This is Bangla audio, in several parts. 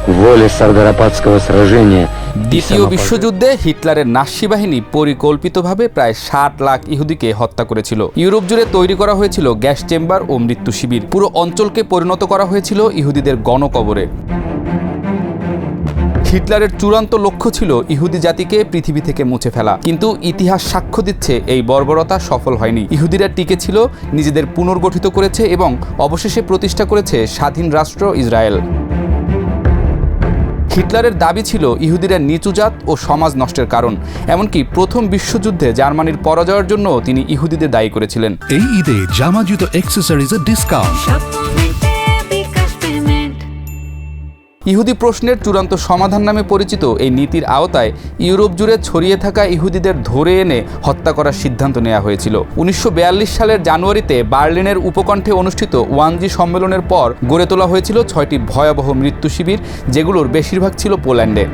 воли Сардарападского сражения. দ্বিতীয় বিশ্বযুদ্ধে হিটলারের নাৎসি বাহিনী পরিকল্পিতভাবে প্রায় 60 লাখ ইহুদিকে হত্যা করেছিল। ইউরোপ জুড়ে তৈরি করা হয়েছিল গ্যাস চেম্বার ও মৃত্যু শিবির। পুরো অঞ্চলকে পরিণত করা হয়েছিল ইহুদিদের গণকবরে। হিটলারের চূড়ান্ত লক্ষ্য ছিল ইহুদি জাতিকে পৃথিবী থেকে মুছে ফেলা, কিন্তু ইতিহাস সাক্ষ্য দিচ্ছে এই বর্বরতা সফল হয়নি। ইহুদিরা টিকে ছিল, নিজেদের পুনর্গঠিত করেছে এবং অবশেষে প্রতিষ্ঠা করেছে স্বাধীন রাষ্ট্র ইসরায়েল। হিটলারের দাবি ছিল ইহুদিরা নিচু জাত ও সমাজ নষ্টের কারণ। এমনকি প্রথম বিশ্বযুদ্ধে জার্মানির পরাজয়ের জন্য তিনি ইহুদিদের দায়ী করেছিলেন। এই ঈদে জামা জুতো অ্যাক্সেসরিজের ডিসকাউন্ট। ইহুদি প্রশ্নের চূড়ান্ত সমাধান নামে পরিচিত এই নীতির আওতায় ইউরোপ জুড়ে ছড়িয়ে থাকা ইহুদিদের ধরে এনে হত্যা করার সিদ্ধান্ত নেওয়া হয়েছিল। 1942 সালের জানুয়ারিতে বার্লিনের উপকণ্ঠে অনুষ্ঠিত 1G সম্মেলনের পর গড়ে তোলা হয়েছিল 6টি ভয়াবহ মৃত্যু শিবির, যেগুলোর বেশিরভাগ ছিল পোল্যান্ডে।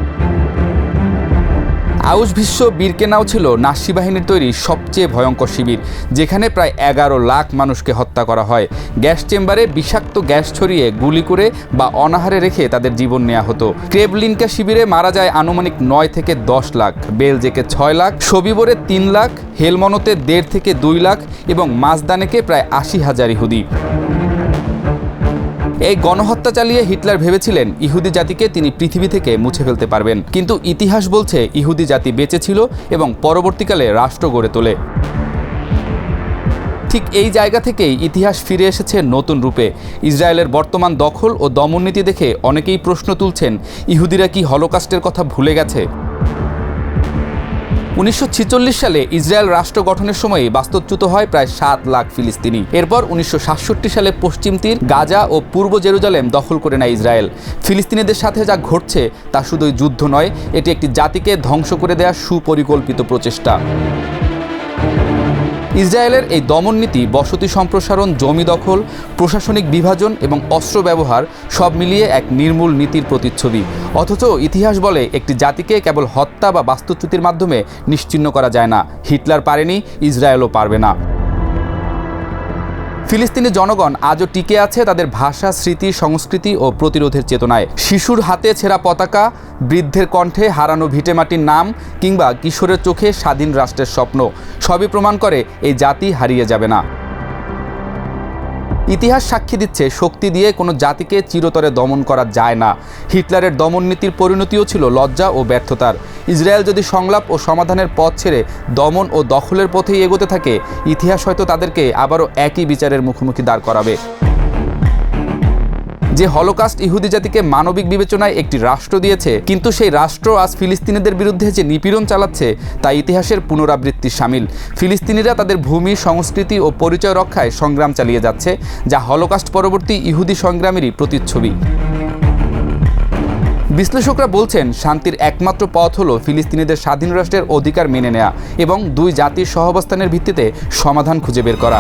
আউশভিটস বিরকেনাও ছিল নাৎসি বাহিনীর তৈরি সবচেয়ে ভয়ঙ্কর শিবির, যেখানে প্রায় 11 লাখ মানুষকে হত্যা করা হয়। গ্যাস চেম্বারে বিষাক্ত গ্যাস ছড়িয়ে গুলি করে বা অনাহারে রেখে তাদের জীবন নেওয়া হতো। ক্রেবলিনকা শিবিরে মারা যায় আনুমানিক 9 থেকে 10 লাখ, বেলজেকে 6 লাখ, সবিবরে 3 লাখ, হেলমনোতে 1.5 থেকে 2 লাখ এবং মাজদানেকে প্রায় 80,000 ইহুদি। এই গণহত্যা চালিয়ে হিটলার ভেবেছিলেন ইহুদি জাতিকে তিনি পৃথিবী থেকে মুছে ফেলতে পারবেন, কিন্তু ইতিহাস বলছে ইহুদি জাতি বেঁচে ছিল এবং পরবর্তীকালে রাষ্ট্র গড়ে তোলে। ঠিক এই জায়গা থেকেই ইতিহাস ফিরে এসেছে নতুন রূপে। ইসরায়েলের বর্তমান দখল ও দমননীতি দেখে অনেকেই প্রশ্ন তুলছেন, ইহুদিরা কি হলোকাস্টের কথা ভুলে গেছে? 1946 সালে ইসরায়েল রাষ্ট্র গঠনের সময় বাস্তুচ্যুত হয় প্রায় 7 লাখ ফিলিস্তিনি। এরপর 1967 সালে পশ্চিম তীর, গাজা ও পূর্ব জেরুজালেম দখল করে নেয় ইসরায়েল। ফিলিস্তিনিদের সাথে যা ঘটছে তা শুধুই যুদ্ধ নয়, এটি একটি জাতিকে ধ্বংস করে দেওয়ার সুপরিকল্পিত প্রচেষ্টা। ইসরায়েলের এই দমননীতি, বসতি সম্প্রসারণ, জমি দখল, প্রশাসনিক বিভাজন এবং অস্ত্র ব্যবহার সব মিলিয়ে এক নির্মূল নীতির প্রতিচ্ছবি। অথচ ইতিহাস বলে একটি জাতিকে কেবল হত্যা বা বাস্তুচ্যুতির মাধ্যমে নিশ্চিহ্ন করা যায় না। হিটলার পারেনি, ইসরায়েলও পারবে না। ফিলিস্তিনি জনগণ আজও টিকে আছে তাদের ভাষা, স্মৃতি, সংস্কৃতি ও প্রতিরোধের চেতনায়। শিশুর হাতে ছেঁড়া পতাকা, বৃদ্ধের কণ্ঠে হারানো ভিটেমাটির নাম কিংবা কিশোরের চোখে স্বাধীন রাষ্ট্রের স্বপ্ন, সবই প্রমাণ করে এই জাতি হারিয়ে যাবে না। ইতিহাস সাক্ষী দিচ্ছে, শক্তি দিয়ে কোনো জাতিকে চিরতরে দমন করা যায় না। হিটলারের দমননীতির পরিণতিও ছিল লজ্জা ও ব্যর্থতার। ইসরায়েল যদি সংলাপ ও সমাধানের পথ ছেড়ে দমন ও দখলের পথেই এগোতে থাকে, ইতিহাস হয়তো তাদেরকে আবারও একই বিচারের মুখোমুখি দাঁড় করাবে। যে হলোকাস্ট ইহুদি জাতিকে মানবিক বিবেচনায় একটি রাষ্ট্র দিয়েছে, কিন্তু সেই রাষ্ট্র আজ ফিলিস্তিনিদের বিরুদ্ধে যে নিপীড়ন চালাচ্ছে তা ইতিহাসের পুনরাবৃত্তির শামিল। ফিলিস্তিনিরা তাদের ভূমি, সংস্কৃতি ও পরিচয় রক্ষায় সংগ্রাম চালিয়ে যাচ্ছে, যা হলোকাস্ট পরবর্তী ইহুদি সংগ্রামেরই প্রতিচ্ছবি। বিশ্লেষকরা বলছেন, শান্তির একমাত্র পথ হলো ফিলিস্তিনিদের স্বাধীন রাষ্ট্রের অধিকার মেনে নেওয়া এবং দুই জাতির সহাবস্থানের ভিত্তিতে সমাধান খুঁজে বের করা।